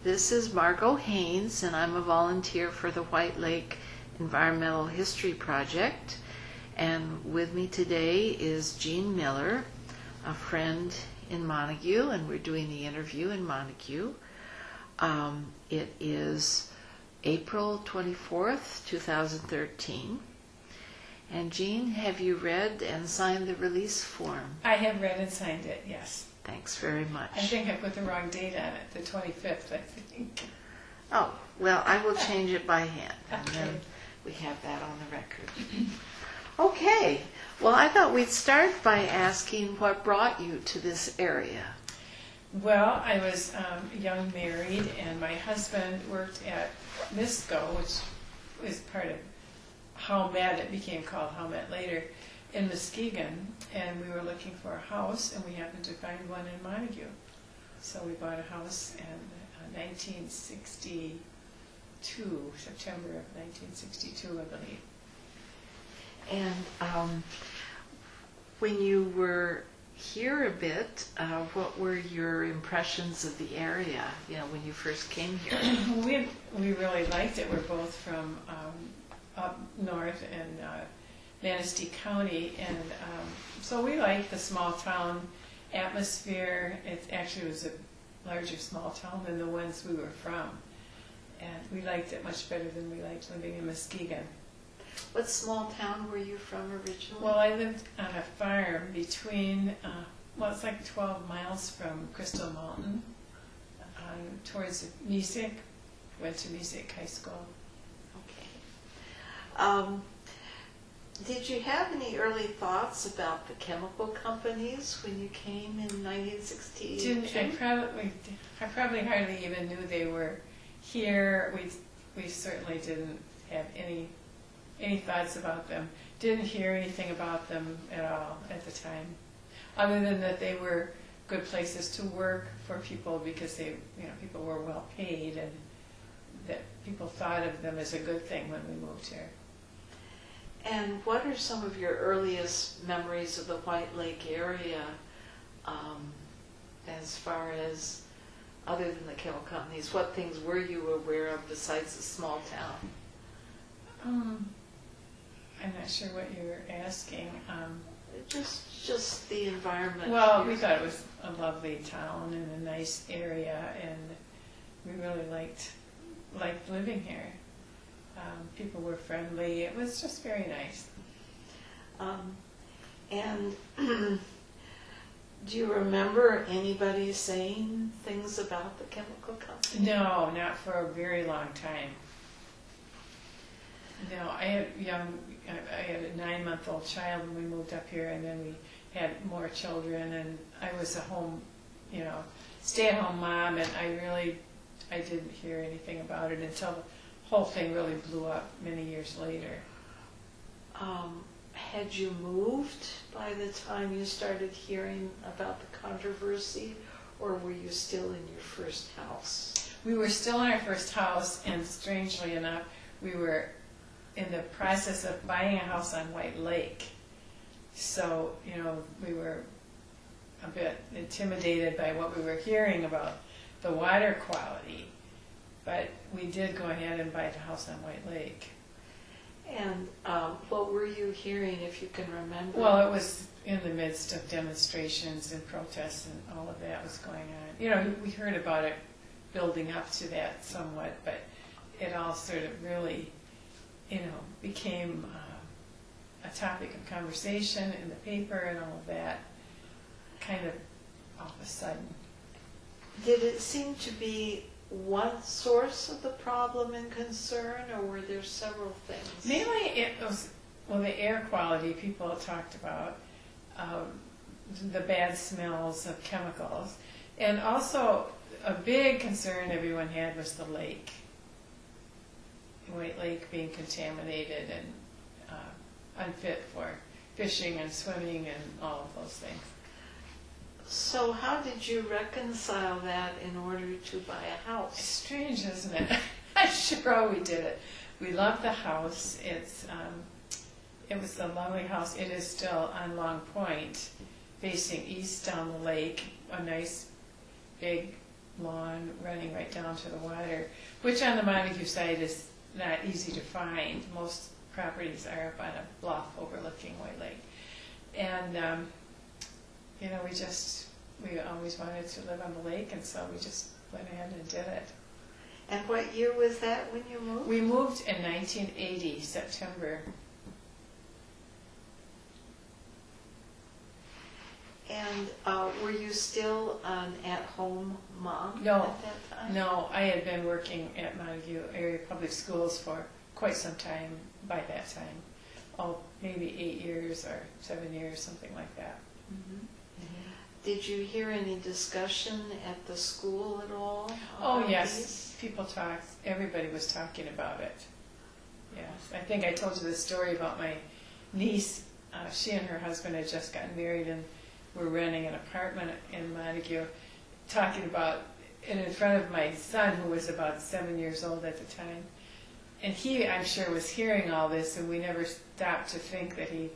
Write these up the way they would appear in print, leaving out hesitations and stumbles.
This is Margot Haynes, and I'm a volunteer for the White Lake Environmental History Project. And with me today is Jean Miller, a friend in Montague, and we're doing the interview in Montague. It is April 24th, 2013. And Jean, have you read and signed the release form? I have read and signed it, yes. Thanks very much. I think I put the wrong date on it, the 25th, I think. Oh, well, I will change it by hand, and Okay. then we have that on the record. Okay, well, I thought we'd start by asking what brought you to this area. Well, I was young married, and my husband worked at Misco, which was part of Howmet. It became called Howmet later, in Muskegon, and we were looking for a house, and we happened to find one in Montague. So we bought a house in 1962, September of 1962, I believe. And when you were here a bit, what were your impressions of the area, when you first came here? We really liked it. We're both from up north in Manistee County, and so we liked the small town atmosphere. It actually was a larger small town than the ones we were from, and we liked it much better than we liked living in Muskegon. What small town were you from originally? Well, I lived on a farm between, it's like 12 miles from Crystal Mountain, towards Music. Went to Music High School. Okay. Did you have any early thoughts about the chemical companies when you came in 1962? I probably hardly even knew they were here. We certainly didn't have any thoughts about them. Didn't hear anything about them at all at the time, other than that they were good places to work for people because people were well paid, and that people thought of them as a good thing when we moved here. And what are some of your earliest memories of the White Lake area, as far as, other than the chemical companies, what things were you aware of besides the small town? I'm not sure what you were asking. Just the environment. Well, we thought it was a lovely town and a nice area, and we really liked living here. People were friendly. It was just very nice. And do you remember anybody saying things about the chemical company? No, not for a very long time. No, I had a 9-month-old child when we moved up here, and then we had more children, and I was a home, stay-at-home mom, and I didn't hear anything about it until the whole thing really blew up many years later. Had you moved by the time you started hearing about the controversy, or were you still in your first house? We were still in our first house, and strangely enough, we were in the process of buying a house on White Lake. So, we were a bit intimidated by what we were hearing about the water quality. But we did go ahead and buy the house on White Lake. And what were you hearing, if you can remember? Well, it was in the midst of demonstrations and protests, and all of that was going on. We heard about it building up to that somewhat, but it all sort of really, became a topic of conversation in the paper and all of that, kind of all of a sudden. Did it seem to be one source of the problem and concern, or were there several things? Mainly it was, the air quality people talked about, the bad smells of chemicals, and also a big concern everyone had was the lake. White Lake being contaminated and unfit for fishing and swimming and all of those things. So how did you reconcile that in order to buy a house? It's strange, isn't it? I'm sure we did it. We loved the house. It was a lovely house. It is still on Long Point, facing east down the lake, a nice big lawn running right down to the water, which on the Montague side is not easy to find. Most properties are up on a bluff overlooking White Lake. And, you know, we always wanted to live on the lake, and so we just went ahead and did it. And what year was that when you moved? We moved in 1980, September. And were you still an at-home mom No, at that time? no, I had been working at Montague Area Public Schools for quite some time by that time. Oh, maybe 8 years or 7 years, something like that. Mm-hmm. Mm-hmm. Did you hear any discussion at the school at all? Oh, yes. People talked. Everybody was talking about it. Yes. I think I told you the story about my niece. She and her husband had just gotten married and were renting an apartment in Montague, talking about, and in front of my son, who was about 7 years old at the time. And he, I'm sure, was hearing all this, and we never stopped to think that he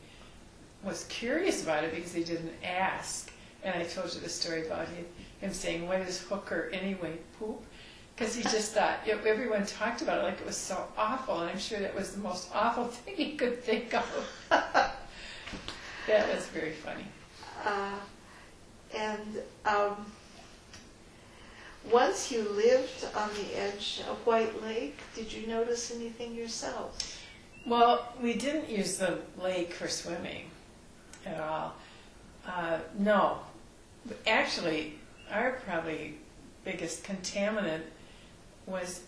was curious about it because he didn't ask. And I told you the story about him saying, "What is hooker anyway, poop?" Because he just thought, everyone talked about it like it was so awful, and I'm sure that was the most awful thing he could think of. That was very funny. Once you lived on the edge of White Lake, did you notice anything yourself? Well, we didn't use the lake for swimming at all. No. Actually, our probably biggest contaminant was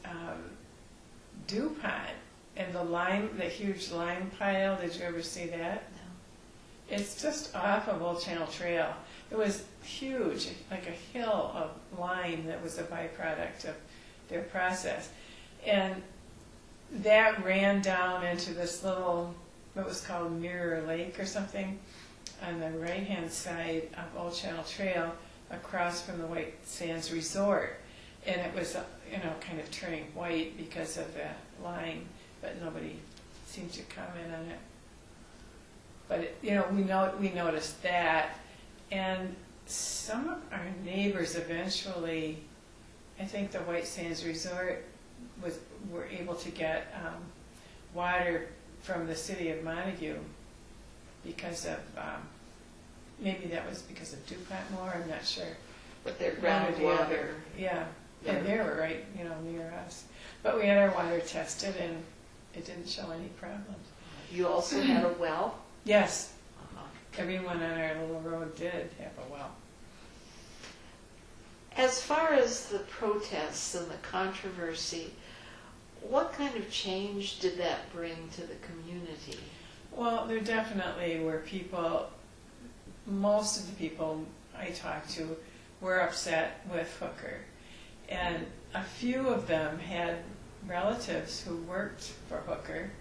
DuPont and the huge lime pile. Did you ever see that? No. It's just off of Old Channel Trail. It was huge, like a hill of lime that was a byproduct of their process. And that ran down into this little, what was called Mirror Lake or something, on the right-hand side of Old Channel Trail, across from the White Sands Resort. And it was, kind of turning white because of the lime, but nobody seemed to comment on it. But, we noticed that. And some of our neighbors eventually, I think the White Sands Resort were able to get water from the city of Montague because of, maybe that was because of DuPont more, I'm not sure. But their groundwater. Yeah, and they were right, near us. But we had our water tested and it didn't show any problems. You also had a well? Yes. Everyone on our little road did have a well. As far as the protests and the controversy, what kind of change did that bring to the community? Well, there definitely were people, most of the people I talked to were upset with Hooker. And a few of them had relatives who worked for Hooker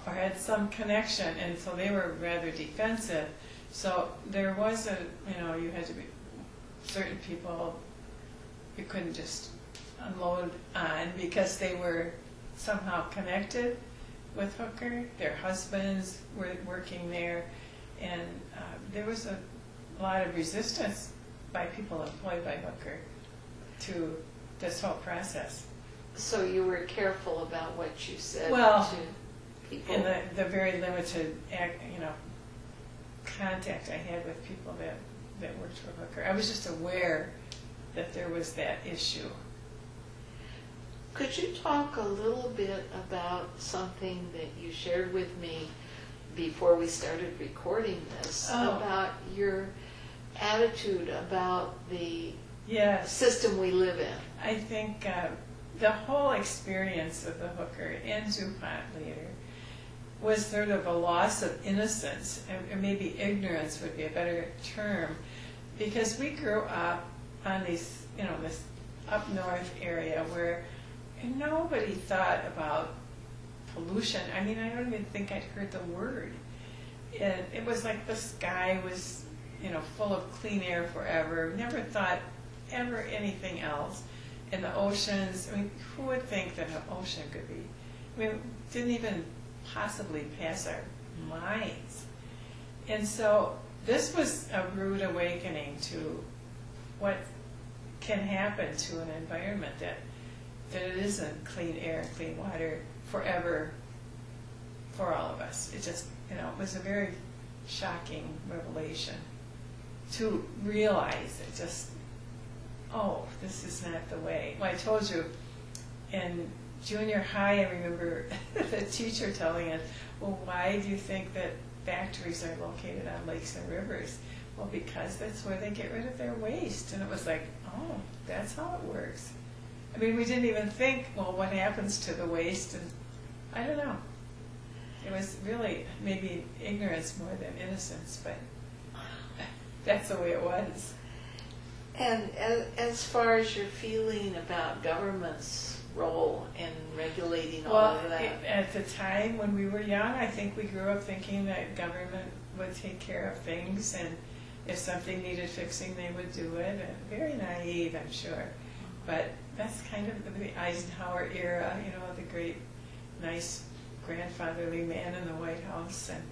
or had some connection, and so they were rather defensive. So there was you had to be, certain people you couldn't just unload on because they were somehow connected with Hooker. Their husbands were working there, and there was a lot of resistance by people employed by Hooker to this whole process. So you were careful about what you said to people? In the very limited contact I had with people that worked for Hooker. I was just aware that there was that issue. Could you talk a little bit about something that you shared with me before we started recording this, about your attitude about the system we live in? I think the whole experience of the Hooker and DuPont later was sort of a loss of innocence, or maybe ignorance would be a better term, because we grew up on this up north area where nobody thought about pollution. I mean, I don't even think I'd heard the word. It was like the sky was, full of clean air forever. Never thought ever anything else. And the oceans, I mean, who would think that an ocean could be? I mean, didn't even possibly pass our minds. And so this was a rude awakening to what can happen to an environment that it isn't clean air and clean water forever for all of us. It just, it was a very shocking revelation to realize it just, oh, this is not the way. Well, I told you, in junior high, I remember the teacher telling us, well, why do you think that factories are located on lakes and rivers? Well, because that's where they get rid of their waste. And it was like, oh, that's how it works. I mean, we didn't even think, well, what happens to the waste? And I don't know. It was really maybe ignorance more than innocence, but that's the way it was. And as far as your feeling about government's role in regulating all of that? At the time when we were young, I think we grew up thinking that government would take care of things, and if something needed fixing, they would do it. And very naive, I'm sure. But that's kind of the Eisenhower era, the great, nice, grandfatherly man in the White House. And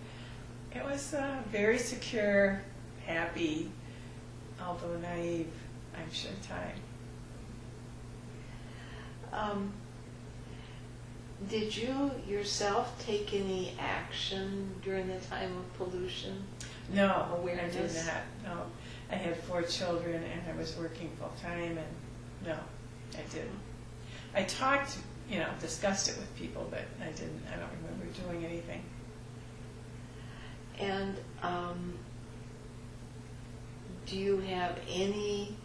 it was a very secure, happy, although naive, I'm sure, time. Did you yourself take any action during the time of pollution? No, Awareness? I did not. No, I had 4 children and I was working full time, and no, I didn't. I talked, discussed it with people, but I don't remember doing anything. And do you have any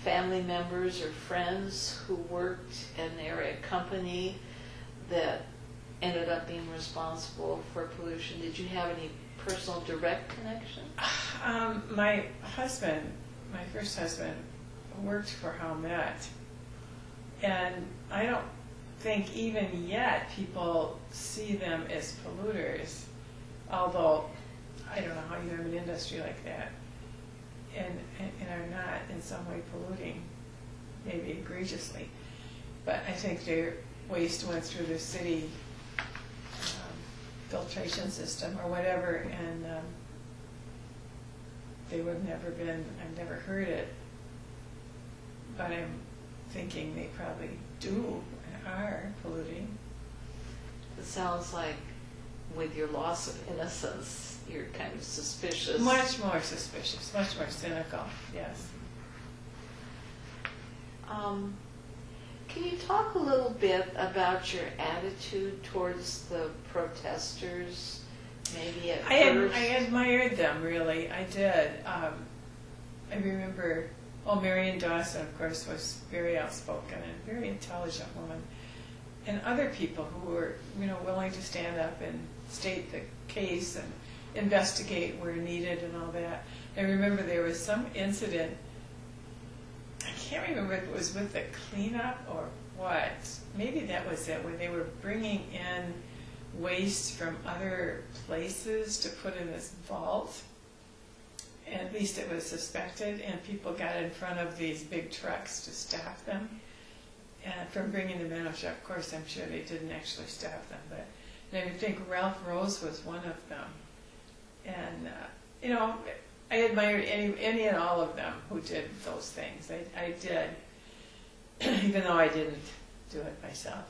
family members or friends who worked in an area company that ended up being responsible for pollution? Did you have any personal direct connection? My husband, my first husband, worked for Howmet, and I don't think even yet people see them as polluters, although I don't know how you have an industry like that and are not in some way polluting, maybe egregiously. But I think their waste went through the city filtration system or whatever, and they would have never been, I've never heard it, but I'm thinking they probably do and are polluting. It sounds like with your loss of innocence, you're kind of suspicious. Much more suspicious, much more cynical, yes. Can you talk a little bit about your attitude towards the protesters, maybe at first? I admired them, really. I did. I remember, Marion Dawson, of course, was very outspoken and very intelligent woman. And other people who were, willing to stand up and state the case and investigate where needed and all that. I remember there was some incident, I can't remember if it was with the cleanup or what. Maybe that was it, where they were bringing in waste from other places to put in this vault. And at least it was suspected, and people got in front of these big trucks to stop them from bringing them in. Of course, I'm sure they didn't actually stop them, but I think Ralph Rose was one of them. And, I admired any and all of them who did those things. I did, even though I didn't do it myself.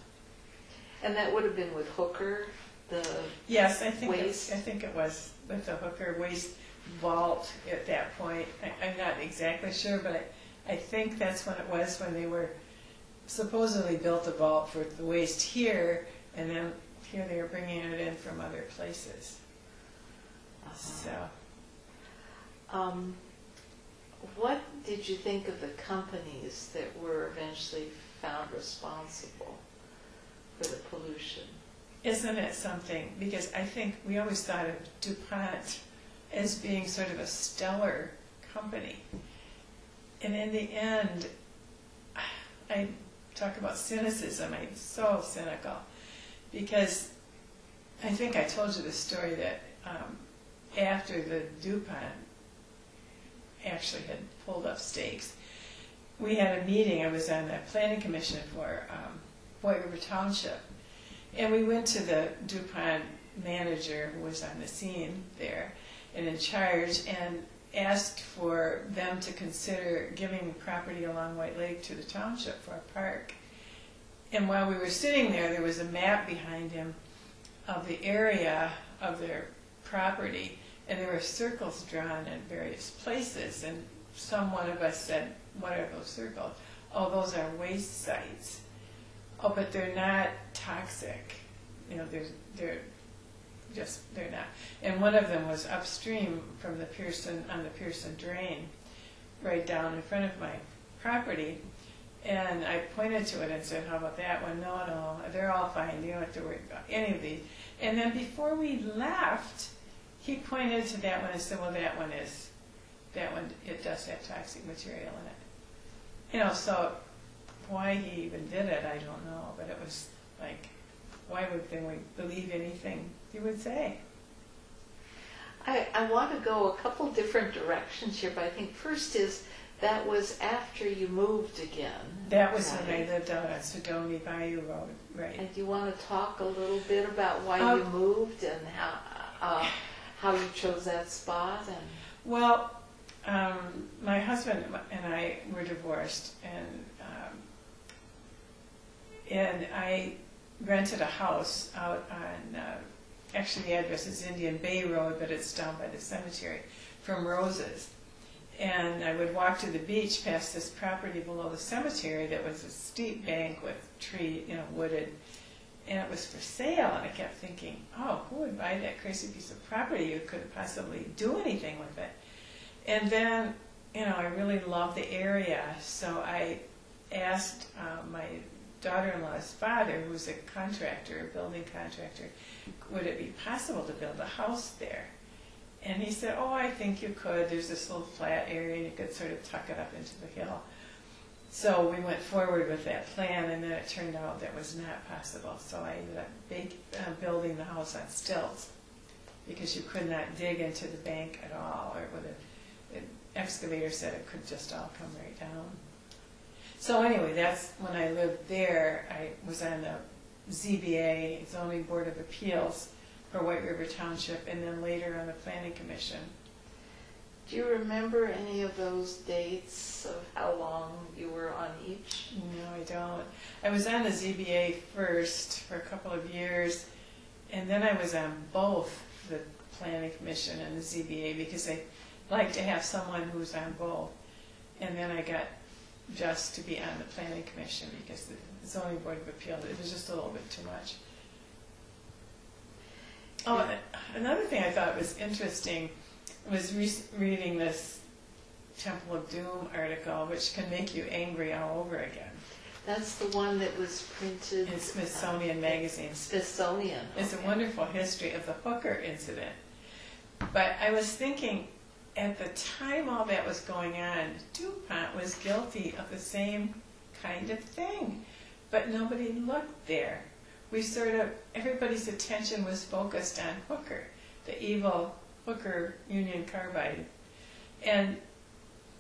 And that would have been with Hooker, the yes, I think waste? I think it was with the Hooker waste vault at that point. I'm not exactly sure, but I think that's when it was, when they were supposedly built a vault for the waste here, and then here they were bringing it in from other places. So. What did you think of the companies that were eventually found responsible for the pollution? Isn't it something? Because I think we always thought of DuPont as being sort of a stellar company. And in the end, I talk about cynicism. I'm so cynical. Because I think I told you the story that after the DuPont actually had pulled up stakes, we had a meeting. I was on the planning commission for Boyd River Township, and we went to the DuPont manager who was on the scene there and in charge, and asked for them to consider giving property along White Lake to the township for a park. And while we were sitting there, there was a map behind him of the area of their property, and there were circles drawn in various places. And one of us said, "What are those circles?" "Oh, those are waste sites." "Oh, but they're not toxic. You know, they're not." And one of them was upstream from the Pearson, on the Pearson drain, right down in front of my property. And I pointed to it and said, "How about that one?" No, they're all fine. You don't have to worry about any of these." And then before we left, he pointed to that one and said, "Well, that one, it does have toxic material in it." You know, so why he even did it, I don't know. But it was like, why would we believe anything he would say? I want to go a couple different directions here, but I think first is that was after you moved again. That was right? when I lived out on Sedona Bayou Road, right. And do you want to talk a little bit about why you moved and how you chose that spot? And Well, my husband and I were divorced, and I rented a house out on, actually the address is Indian Bay Road, but it's down by the cemetery, from Roses. And I would walk to the beach past this property below the cemetery that was a steep bank with tree, wooded, and it was for sale. And I kept thinking, oh, who would buy that crazy piece of property? You couldn't possibly do anything with it. And then, I really loved the area, so I asked my daughter-in-law's father, who's a contractor, a building contractor, would it be possible to build a house there? And he said, "Oh, I think you could. There's this little flat area, and you could sort of tuck it up into the hill." So we went forward with that plan, and then it turned out that was not possible. So I ended up building the house on stilts, because you could not dig into the bank at all, or an excavator said it could just all come right down. So anyway, that's when I lived there. I was on the ZBA, Zoning Board of Appeals, for White River Township, and then later on the Planning Commission. do you remember any of those dates of how long you were on each? No, I don't. I was on the ZBA first for a couple of years, and then I was on both the Planning Commission and the ZBA, because I like to have someone who's on both. And then I got just to be on the Planning Commission, because the Zoning Board of Appeals, it was just a little bit too much. Oh, another thing I thought was interesting was reading this Temple of Doom article, which can make you angry all over again. That's the one that was printed In Smithsonian Magazine. Smithsonian. It's a wonderful history of the hooker incident. But I was thinking, at the time all that was going on, DuPont was guilty of the same kind of thing. But nobody looked there. Everybody's attention was focused on Hooker, the evil Hooker Union Carbide. And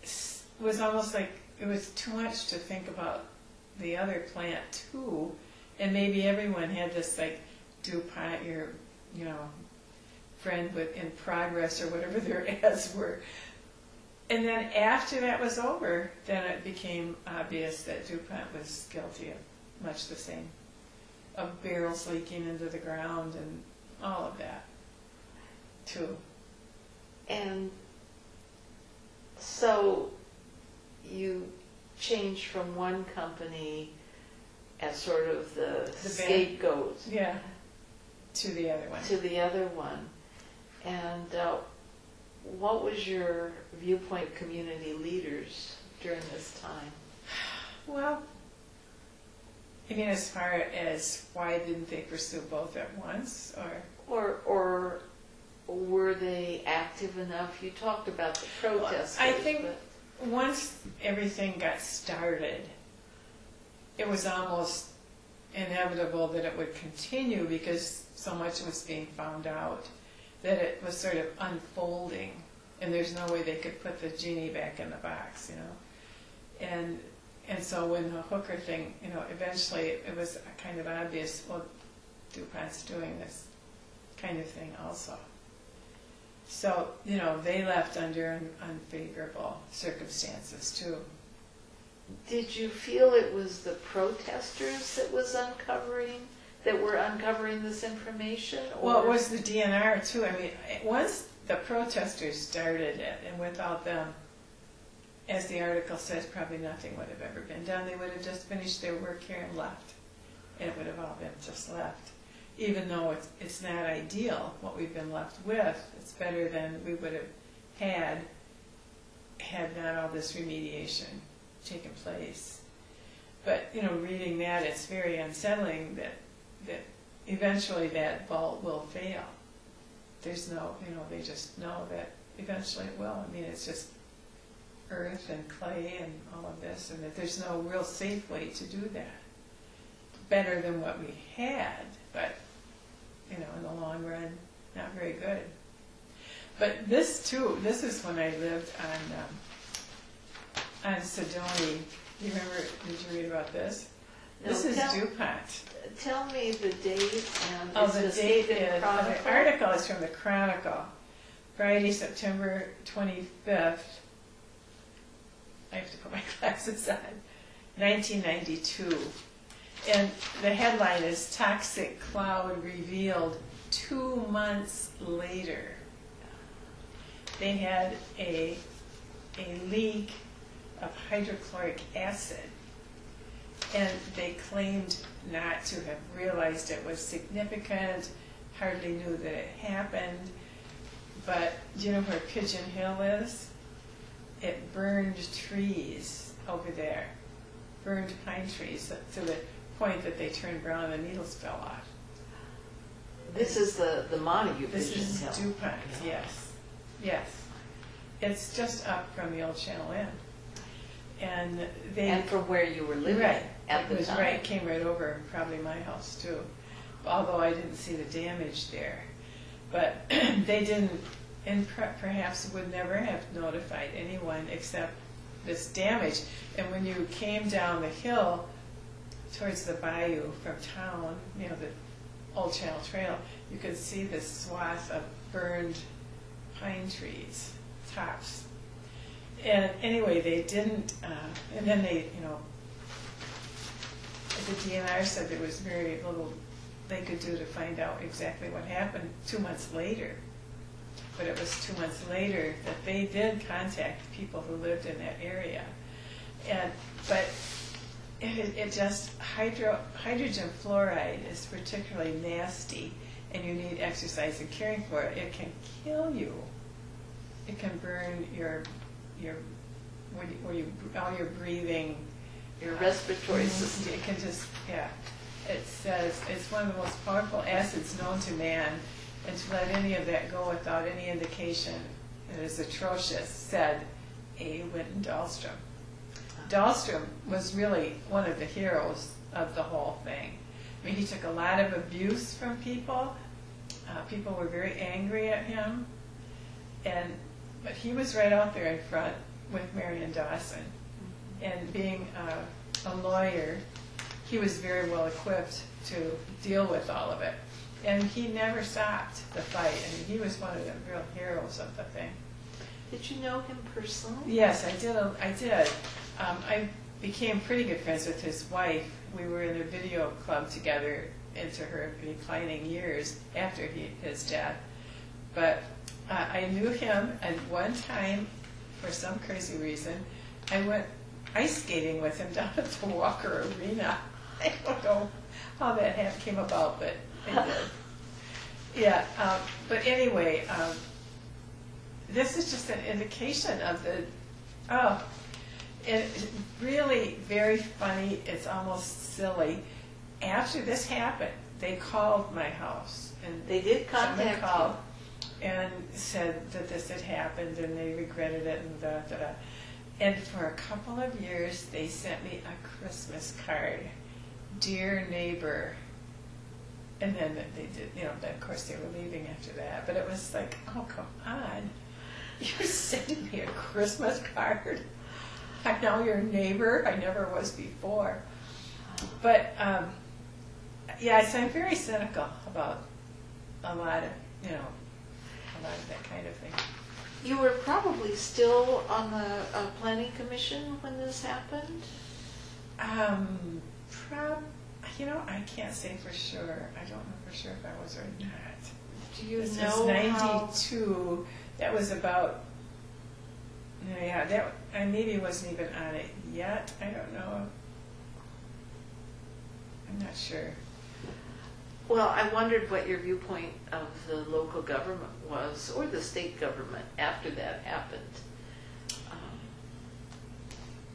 it was almost like it was too much to think about the other plant too. And maybe everyone had this like DuPont, your, friend in progress or whatever their ads were. And then after that was over, then it became obvious that DuPont was guilty of much the same, of barrels leaking into the ground and all of that, too. And so you changed from one company as sort of the scapegoat. Yeah, to the other one. To the other one. And what was your viewpoint of community leaders during this time? Well, as far as why didn't they pursue both at once, or were they active enough? You talked about the protesters. I think once everything got started, it was almost inevitable that it would continue, because so much was being found out that it was sort of unfolding, and there's no way they could put the genie back in the box, And so when the Hooker thing, eventually it was kind of obvious, well, DuPont's doing this kind of thing also. So, they left under unfavorable circumstances too. Did you feel it was the protesters that were uncovering this information? Or? Well, it was the DNR too. I mean, once the protesters started it, and without them, as the article says, probably nothing would have ever been done. They would have just finished their work here and left. And it would have all been just left. Even though it's not ideal, what we've been left with, it's better than we would have had not all this remediation taken place. But, reading that, it's very unsettling that eventually that vault will fail. There's no, they just know that eventually it will. I mean, it's just earth and clay and all of this, and that there's no real safe way to do that. Better than what we had, but, in the long run, not very good. But this too, this is when I lived on Sedoni. You remember, did you read about this? No, this is DuPont. Tell me the date and the date is, the article is from the Chronicle, Friday, September 25th. I have to put my glasses on. 1992. And the headline is Toxic Cloud Revealed 2 months later. They had a leak of hydrochloric acid, and they claimed not to have realized it was significant, hardly knew that it happened. But do you know where Pigeon Hill is? It burned trees over there, burned pine trees to the point that they turned brown and the needles fell off. This is the Montague This Pigeon is Hill. DuPont, yes. Yes. It's just up from the old Channel Inn. And from where you were living at the time. Right, came right over probably my house too. Although I didn't see the damage there. But they didn't, and perhaps would never have notified anyone except this damage. And when you came down the hill towards the bayou from town, the Old Channel Trail, you could see this swath of burned pine trees, tops. And anyway, they didn't, and then they, the DNR said there was very little they could do to find out exactly what happened 2 months later. But it was 2 months later that they did contact people who lived in that area. But it just, hydrogen fluoride is particularly nasty, and you need exercise and caring for it. It can kill you. It can burn all your breathing, your respiratory system. It can just, it says it's one of the most powerful acids known to man, and to let any of that go without any indication, it is atrocious, said A. Winton Dahlstrom. Dahlstrom was really one of the heroes of the whole thing. I mean, he took a lot of abuse from people. People were very angry at him, but he was right out there in front with Marion Dawson. And being a lawyer, he was very well equipped to deal with all of it. And he never stopped the fight. I mean, he was one of the real heroes of the thing. Did you know him personally? Yes, I did. I became pretty good friends with his wife. We were in a video club together into her declining years after his death. But I knew him, and one time, for some crazy reason, I went ice skating with him down at the Walker Arena. I don't know how that came about, but it did. Yeah, but anyway, this is just an indication of it's really very funny. It's almost silly. After this happened, they called my house, and they did contact you and said that this had happened, and they regretted it, and da-da-da. And for a couple of years, they sent me a Christmas card, "Dear Neighbor." And then they did, then of course they were leaving after that. But it was like, oh, come on. You're sending me a Christmas card? I'm now your neighbor. I never was before. But, so I'm very cynical about a lot of, a lot of that kind of thing. You were probably still on the planning commission when this happened? I can't say for sure. I don't know for sure if I was or not. Do you This know was 92. That was about, I maybe wasn't even on it yet. I don't know. I'm not sure. Well, I wondered what your viewpoint of the local government was, or the state government, after that happened.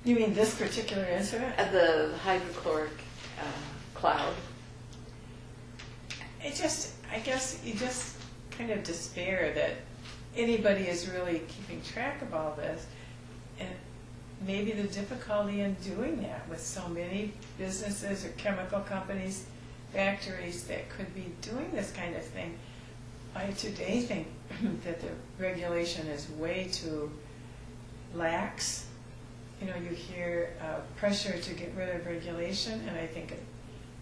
You mean this particular incident? The hydrochloric cloud. I guess you just kind of despair that anybody is really keeping track of all this, and maybe the difficulty in doing that with so many businesses or chemical companies, factories that could be doing this kind of thing. I today think that the regulation is way too lax. You hear pressure to get rid of regulation, and I think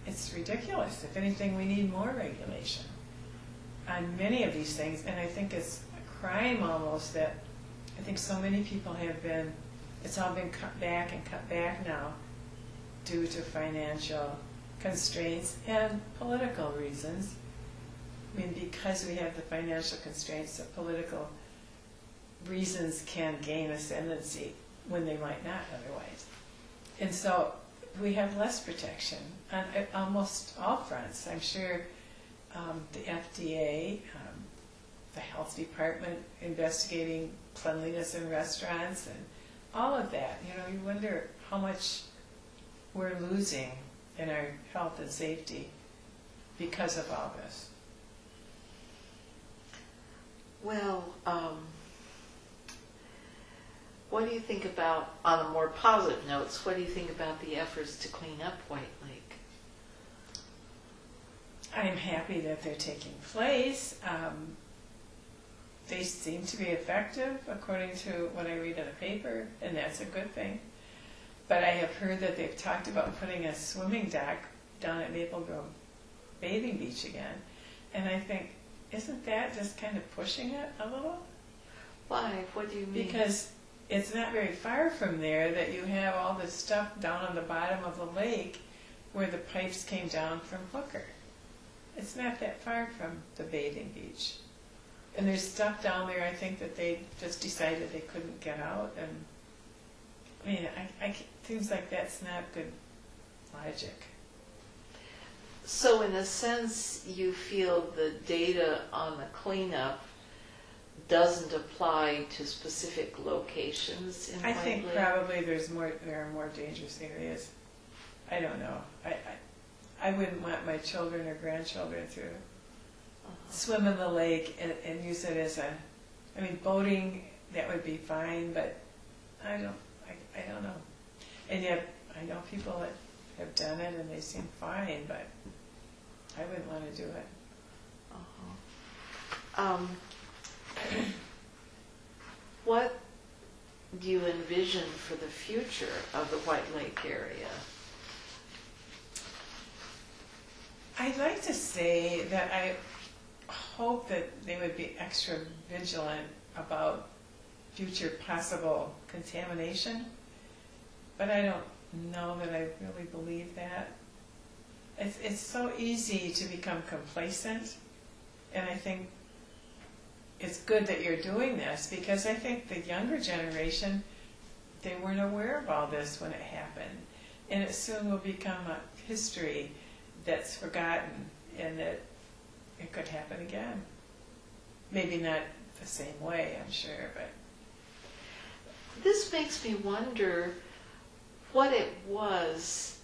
it's ridiculous. If anything, we need more regulation on many of these things, and I think it's a crime almost that I think so many people it's all been cut back now due to financial constraints and political reasons. I mean, because we have the financial constraints, the political reasons can gain ascendancy when they might not otherwise. And so we have less protection on almost all fronts. I'm sure the FDA, the health department investigating cleanliness in restaurants and all of that. You wonder how much we're losing in our health and safety because of all this. Well, what do you think about, on a more positive notes, what do you think about the efforts to clean up White Lake? I'm happy that they're taking place. They seem to be effective according to what I read in the paper, and that's a good thing. But I have heard that they've talked about putting a swimming dock down at Maple Grove Bathing Beach again. And I think, isn't that just kind of pushing it a little? Why? What do you mean? Because it's not very far from there that you have all this stuff down on the bottom of the lake where the pipes came down from Hooker. It's not that far from the bathing beach. And there's stuff down there, I think, that they just decided they couldn't get out. And I mean, it seems like that's not good logic. So in a sense, you feel the data on the cleanup doesn't apply to specific locations in I White think Lake? probably there are more dangerous areas. I don't know. I wouldn't want my children or grandchildren to swim in the lake and use it as boating, that would be fine, but I don't know. And yet I know people that have done it and they seem fine, but I wouldn't want to do it. What do you envision for the future of the White Lake area? I'd like to say that I hope that they would be extra vigilant about future possible contamination, but I don't know that I really believe that. It's so easy to become complacent, and I think it's good that you're doing this, because I think the younger generation, they weren't aware of all this when it happened, and it soon will become a history that's forgotten, and that it could happen again. Maybe not the same way, I'm sure, but... This makes me wonder what it was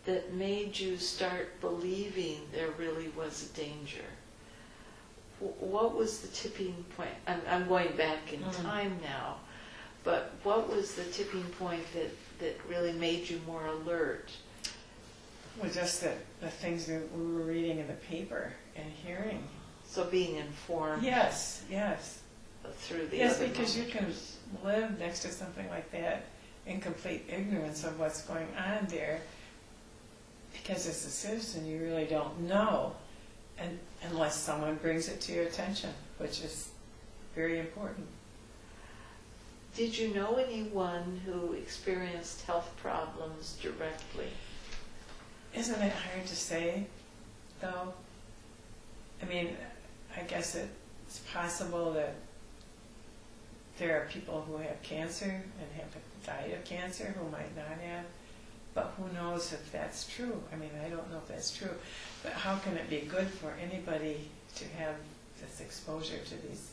that made you start believing there really was a danger. What was the tipping point? I'm going back in time now, but what was the tipping point that really made you more alert? Well, just the things that we were reading in the paper and hearing. So being informed. Yes. Through the Yes, other because you can monitors. live next to something like that in complete ignorance of what's going on there, because as a citizen you really don't know, and unless someone brings it to your attention, which is very important. Did you know anyone who experienced health problems directly? Isn't it hard to say, though? I mean, I guess it's possible that there are people who have cancer and have died of cancer who might not have, but who knows if that's true? I mean, I don't know if that's true, but how can it be good for anybody to have this exposure to these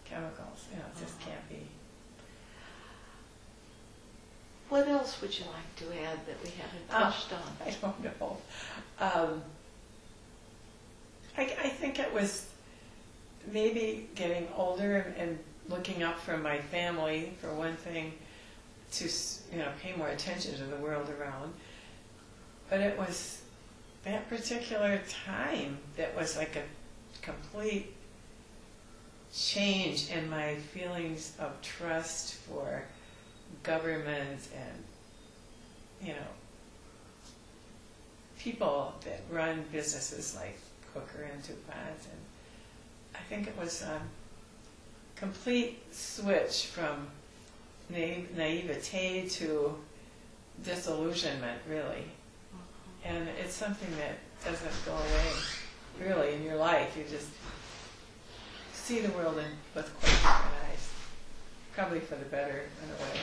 chemicals? You know, it just can't be. What else would you like to add that we haven't touched on? I don't know. I think it was maybe getting older and looking up from my family, for one thing, to pay more attention to the world around. But it was that particular time that was like a complete change in my feelings of trust for government and people that run businesses like Hooker and DuPont, and I think it was a complete switch from naivete to disillusionment, really. And it's something that doesn't go away, really, in your life. You just see the world with quite different eyes, probably for the better in a way,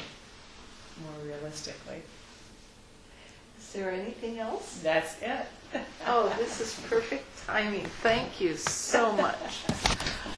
more realistically. Is there anything else? That's it. Oh, this is perfect timing. Thank you so much.